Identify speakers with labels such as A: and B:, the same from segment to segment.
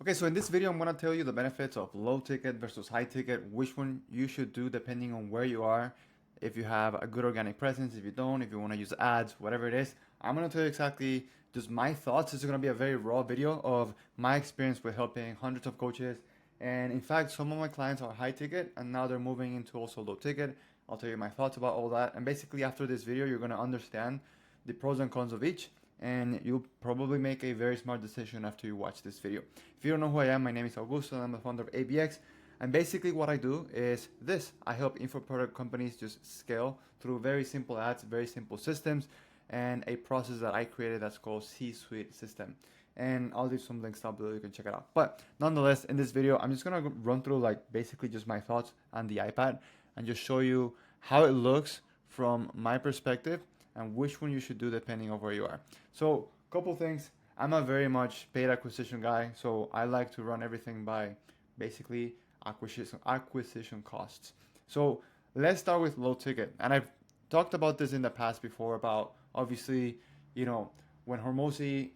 A: Okay, so in this video, I'm going to tell you the benefits of low ticket versus high ticket, which one you should do depending on where you are. If you have a good organic presence, if you don't, if you want to use ads, whatever it is, I'm going to tell you exactly just my thoughts. This is going to be a very raw video of my experience with helping hundreds of coaches. And in fact, some of my clients are high ticket and now they're moving into also low ticket. I'll tell you my thoughts about all that. And basically after this video, you're going to understand the pros and cons of each, and you'll probably make a very smart decision after you watch this video. If you don't know who I am, my name is Augusto and I'm the founder of ABX. And basically what I do is this. I help info product companies just scale through very simple ads, very simple systems, and a process that I created that's called C-Suite system. And I'll leave some links down below, you can check it out. But nonetheless, in this video, I'm just gonna run through like basically just my thoughts on the iPad and just show you how it looks from my perspective and which one you should do depending on where you are. So couple things. I'm a very much paid acquisition guy, so I like to run everything by basically acquisition costs. So let's start with low ticket. And I've talked about this in the past before about obviously, when Hormozi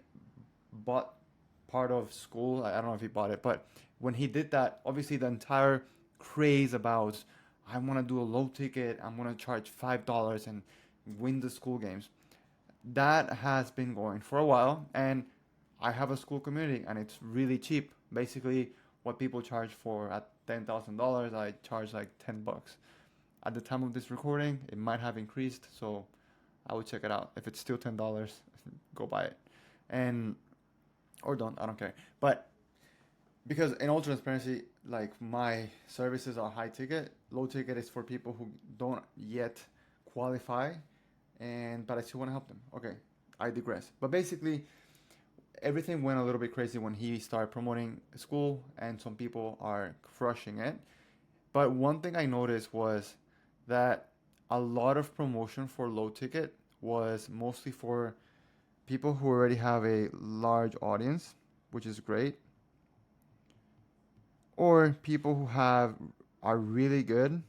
A: bought part of Skool, I don't know if he bought it, but when he did that, obviously the entire craze about I want to do a low ticket, I'm going to charge $5 and win the Skool games. That has been going for a while, and I have a Skool community and it's really cheap. Basically what people charge for at $10,000, I charge like 10 bucks. At the time of this recording, it might have increased, so I would check it out. If it's still $10, go buy it. And or don't, I don't care. But because in all transparency, like my services are high ticket. Low ticket is for people who don't yet qualify, but I still want to help them. Okay, I digress. But basically, everything went a little bit crazy when he started promoting Skool, and some people are crushing it. But one thing I noticed was that a lot of promotion for low ticket was mostly for people who already have a large audience, which is great, or people who are really good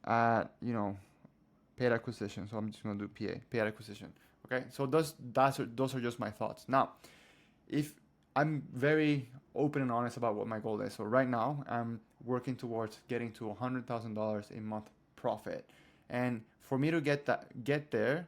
A: at paid acquisition. So I'm just gonna do paid acquisition. Okay, so those are just my thoughts. Now, if I'm very open and honest about what my goal is. So right now I'm working towards getting to $100,000 a month profit, and for me to get there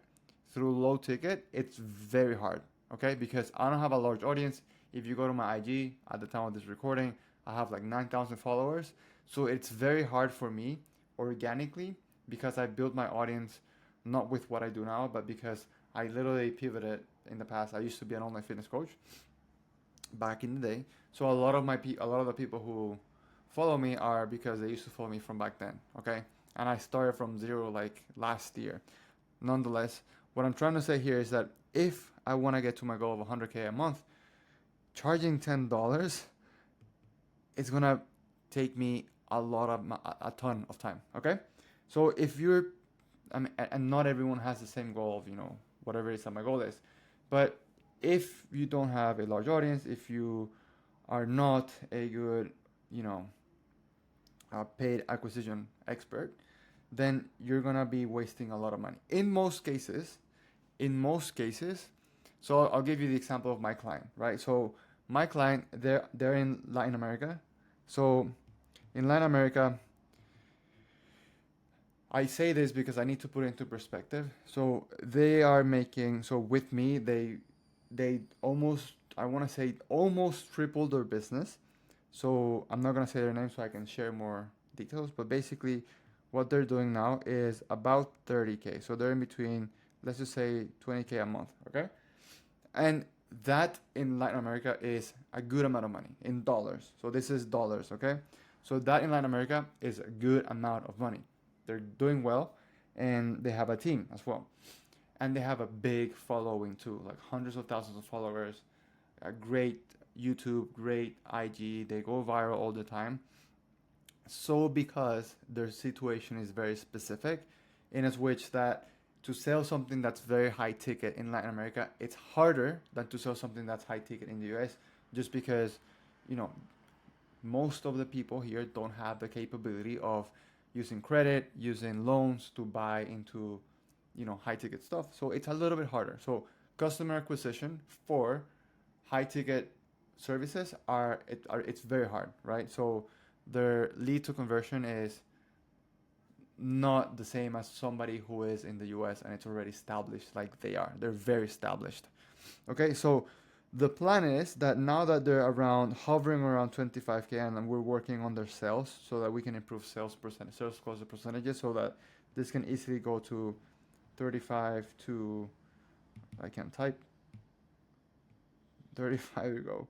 A: through low ticket, it's very hard. Okay, because I don't have a large audience. If you go to my IG at the time of this recording, I have like 9,000 followers. So it's very hard for me organically because I built my audience not with what I do now, but because I literally pivoted in the past. I used to be an online fitness coach back in the day. So a lot of the people who follow me are because they used to follow me from back then. Okay, and I started from zero like last year. Nonetheless, what I'm trying to say here is that if I want to get to my goal of 100K a month, charging $10 is gonna take me a ton of time. Okay, so if you're, and not everyone has the same goal of whatever it is that my goal is, but if you don't have a large audience, if you are not a good paid acquisition expert, then you're gonna be wasting a lot of money. In most cases, so I'll give you the example of my client, right? So my client, they're in Latin America. So in Latin America, I say this because I need to put it into perspective. So they are making, so with me, they almost, I want to say almost tripled their business. So I'm not going to say their name so I can share more details, but basically what they're doing now is about 30K. So they're in between, let's just say 20K a month, okay? And that in Latin America is a good amount of money in dollars. So this is dollars, okay? So that in Latin America is a good amount of money. They're doing well, and they have a team as well. And they have a big following too, like hundreds of thousands of followers, a great YouTube, great IG, they go viral all the time. So because their situation is very specific, in which that to sell something that's very high ticket in Latin America, it's harder than to sell something that's high ticket in the US, just because, most of the people here don't have the capability of using credit, using loans to buy into, high ticket stuff. So it's a little bit harder. So customer acquisition for high ticket services it's very hard, right? So their lead to conversion is not the same as somebody who is in the US and it's already established like they are. They're very established. Okay, so the plan is that now that they're around hovering around 25K and we're working on their sales so that we can improve sales close percentages so that this can easily go to 35 to I can't type 35 to go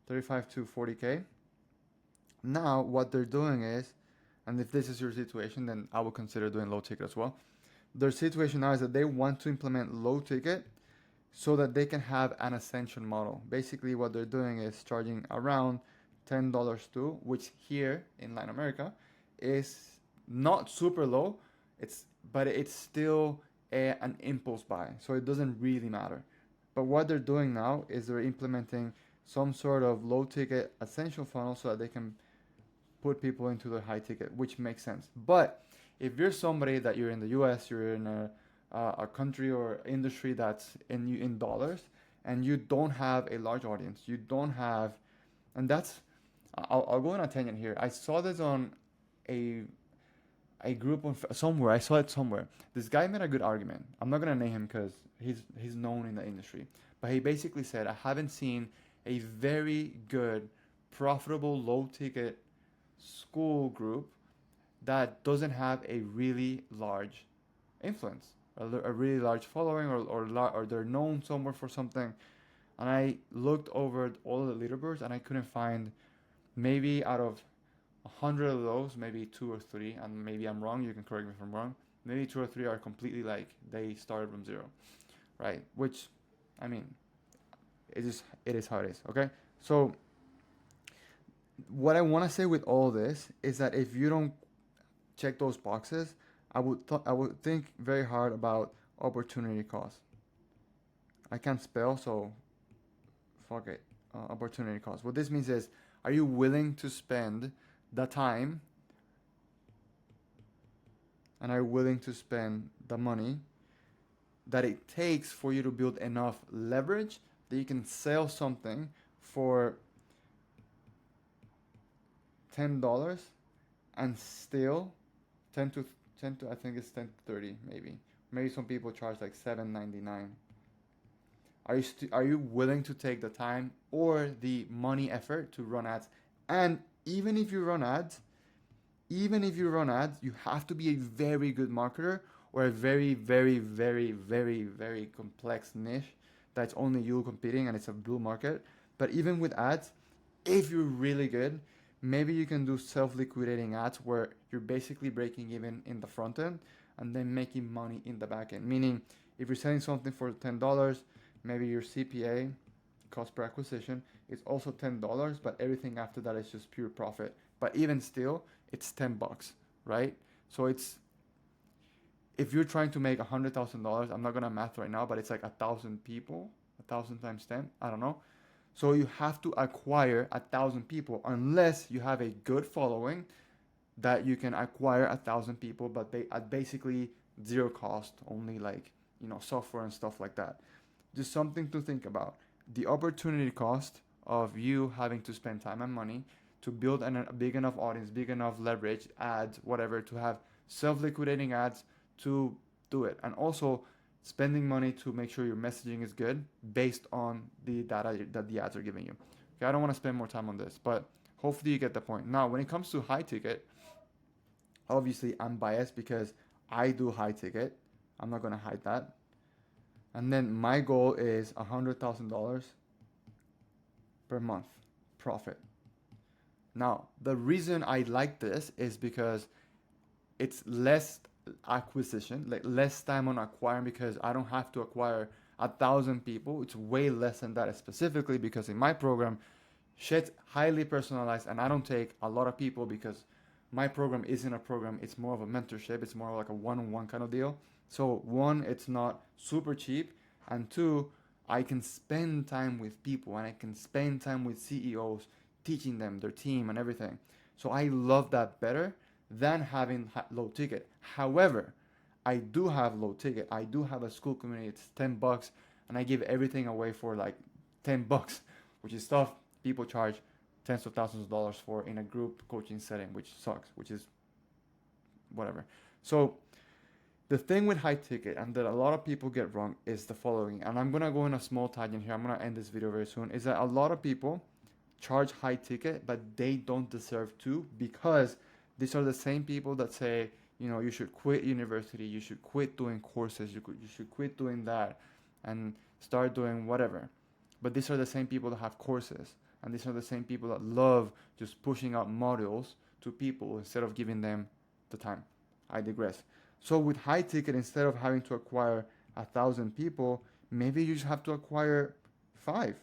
A: 35 to 40K. Now what they're doing is, and if this is your situation, then I would consider doing low ticket as well. Their situation now is that they want to implement low ticket so that they can have an ascension model. Basically, what they're doing is charging around $10 too, which here in Latin America is not super low. But it's still an impulse buy, so it doesn't really matter. But what they're doing now is they're implementing some sort of low ticket ascension funnel so that they can put people into the high ticket, which makes sense. But if you're somebody that you're in the U.S., you're in a country or industry that's in dollars, and you don't have a large audience, you don't have, and that's, I'll go on a tangent here. I saw this on a group on somewhere. I saw it somewhere. This guy made a good argument. I'm not gonna name him because he's known in the industry, but he basically said, I haven't seen a very good, profitable, low ticket school group that doesn't have a really large influence, a really large following, or they're known somewhere for something. And I looked over all the leaderboards and I couldn't find, maybe out of 100 of those, maybe two or three, and maybe I'm wrong, you can correct me if I'm wrong, maybe two or three are completely like they started from zero, right? Which, I mean, it is how it is, okay? So what I want to say with all this is that if you don't check those boxes, I would think very hard about opportunity cost. I can't spell, so fuck it. Opportunity cost. What this means is, are you willing to spend the time and are you willing to spend the money that it takes for you to build enough leverage that you can sell something for $10 and still 10 to I think it's 10 to 30 maybe some people charge like $7.99. Are you willing to take the time or the money effort to run ads? And even if you run ads, you have to be a very good marketer or a very, very, very, very, very complex niche that's only you competing and it's a blue market. But even with ads, if you're really good, maybe you can do self-liquidating ads where you're basically breaking even in the front end and then making money in the back end. Meaning, if you're selling something for $10, maybe your CPA, cost per acquisition, is also $10, but everything after that is just pure profit. But even still, it's $10, right? So it's, if you're trying to make $100,000, I'm not gonna math right now, but it's like 1,000 people, 1,000 times 10, I don't know. So you have to acquire 1,000 people unless you have a good following that you can acquire 1,000 people, but they at basically zero cost, only like, software and stuff like that. Just something to think about. The opportunity cost of you having to spend time and money to build a big enough audience, big enough leverage, ads, whatever, to have self-liquidating ads to do it. And also spending money to make sure your messaging is good based on the data that the ads are giving you. Okay, I don't want to spend more time on this, but hopefully you get the point. Now, when it comes to high ticket, obviously I'm biased because I do high ticket. I'm not going to hide that. And then my goal is $100,000 per month profit. Now, the reason I like this is because it's less acquisition, like less time on acquiring, because I don't have to acquire 1,000 people. It's way less than that, specifically because in my program, shit's highly personalized and I don't take a lot of people because my program isn't a program. It's more of a mentorship. It's more like a one-on-one kind of deal. So one, it's not super cheap. And two, I can spend time with people and I can spend time with CEOs, teaching them their team and everything. So I love that better than having low ticket. However, I do have low ticket. I do have a Skool community. It's $10 and I give everything away for like $10, which is tough. people charge tens of thousands of dollars for in a group coaching setting, which sucks, which is whatever. So the thing with high ticket and that a lot of people get wrong is the following, and I'm gonna go in a small tangent here. I'm gonna end this video very soon. Is that a lot of people charge high ticket, but they don't deserve to, because these are the same people that say, you should quit university, you should quit doing courses, you should quit doing that, and start doing whatever. But these are the same people that have courses, and these are the same people that love just pushing out modules to people instead of giving them the time. I digress. So with high ticket, instead of having to acquire 1,000 people, maybe you just have to acquire 5.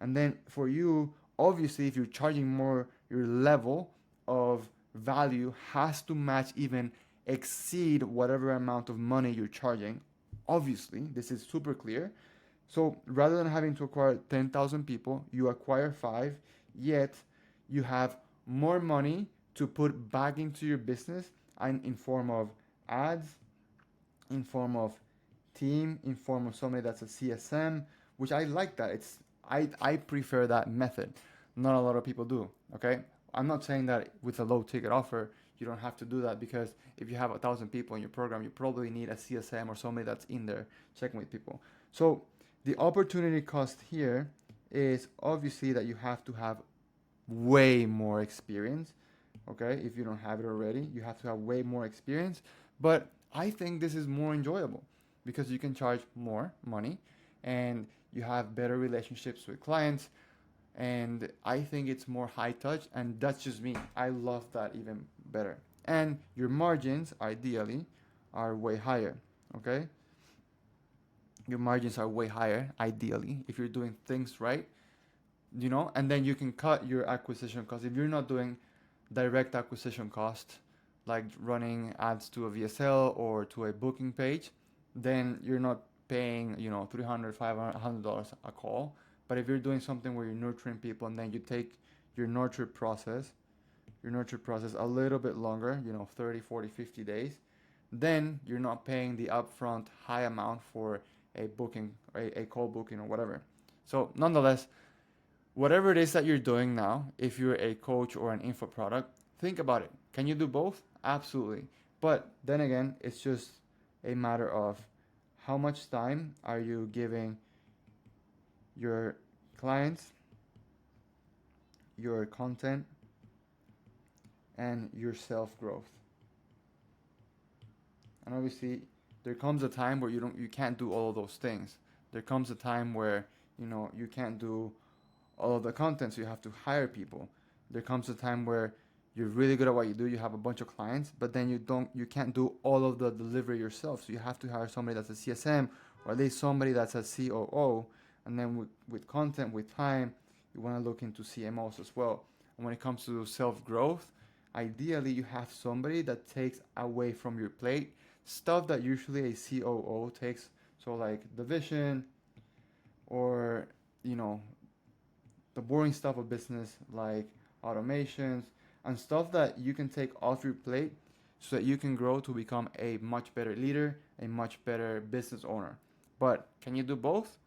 A: And then for you, obviously, if you're charging more, your level of value has to match, even exceed whatever amount of money you're charging. Obviously, this is super clear. So rather than having to acquire 10,000 people, you acquire 5, yet you have more money to put back into your business, and in form of ads, in form of team, in form of somebody that's a CSM, which I like that. I prefer that method. Not a lot of people do. Okay, I'm not saying that with a low ticket offer you don't have to do that, because if you have 1,000 people in your program, you probably need a CSM or somebody that's in there checking with people. So the opportunity cost here is obviously that you have to have way more experience. Okay, if you don't have it already, you have to have way more experience. But I think this is more enjoyable because you can charge more money and you have better relationships with clients. And I think it's more high touch, and that's just me. I love that even better. And your margins, ideally, are way higher. Okay, your margins are way higher, ideally, if you're doing things right. And then you can cut your acquisition cost. If you're not doing direct acquisition cost, like running ads to a VSL or to a booking page, then you're not paying, $300, $500, $100 a call. But if you're doing something where you're nurturing people, and then you take your nurture process a little bit longer, 30, 40, 50 days, then you're not paying the upfront high amount for a booking, a call booking or whatever. So nonetheless, whatever it is that you're doing now, if you're a coach or an info product, think about it. Can you do both? Absolutely. But then again, it's just a matter of how much time are you giving your clients, your content, and your self-growth. And obviously, there comes a time where you can't do all of those things. There comes a time where you can't do all of the content, so you have to hire people. There comes a time where you're really good at what you do, you have a bunch of clients, but then you can't do all of the delivery yourself, so you have to hire somebody that's a CSM, or at least somebody that's a COO. And then with content, with time, you want to look into CMOs as well. And when it comes to self-growth, ideally you have somebody that takes away from your plate stuff that usually a COO takes, so like the vision, or the boring stuff of business, like automations and stuff that you can take off your plate so that you can grow to become a much better leader, a much better business owner. But can you do both?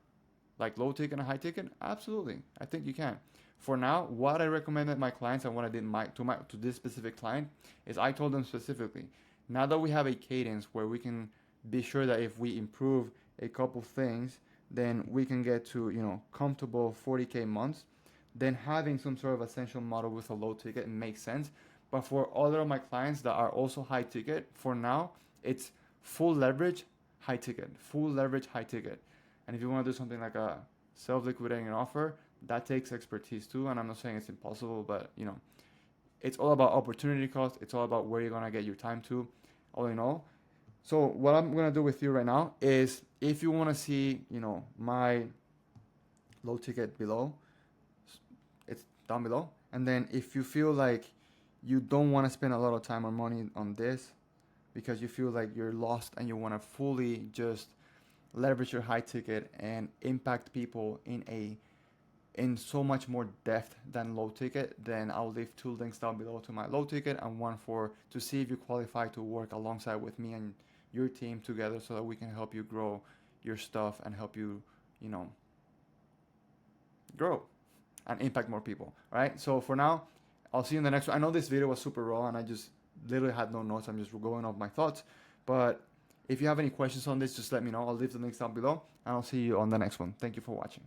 A: Like low ticket and high ticket? Absolutely. I think you can. For now, what I recommended my clients and what I did to this specific client is I told them specifically, now that we have a cadence where we can be sure that if we improve a couple things, then we can get to comfortable 40K months, then having some sort of essential model with a low ticket makes sense. But for other of my clients that are also high ticket, for now, it's full leverage, high ticket, full leverage, high ticket. And if you want to do something like a self-liquidating offer, that takes expertise too. And I'm not saying it's impossible, but it's all about opportunity cost. It's all about where you're going to get your time to, all in all. So what I'm going to do with you right now is, if you want to see, my low ticket below, it's down below. And then if you feel like you don't want to spend a lot of time or money on this because you feel like you're lost and you want to fully just leverage your high ticket and impact people in so much more depth than low ticket, then I'll leave 2 links down below to my low ticket and one to see if you qualify to work alongside with me and your team together so that we can help you grow your stuff and help you, grow. and impact more people. All right. So for now, I'll see you in the next one. I know this video was super raw and I just literally had no notes. I'm just going off my thoughts. But if you have any questions on this, just let me know. I'll leave the links down below and I'll see you on the next one. Thank you for watching.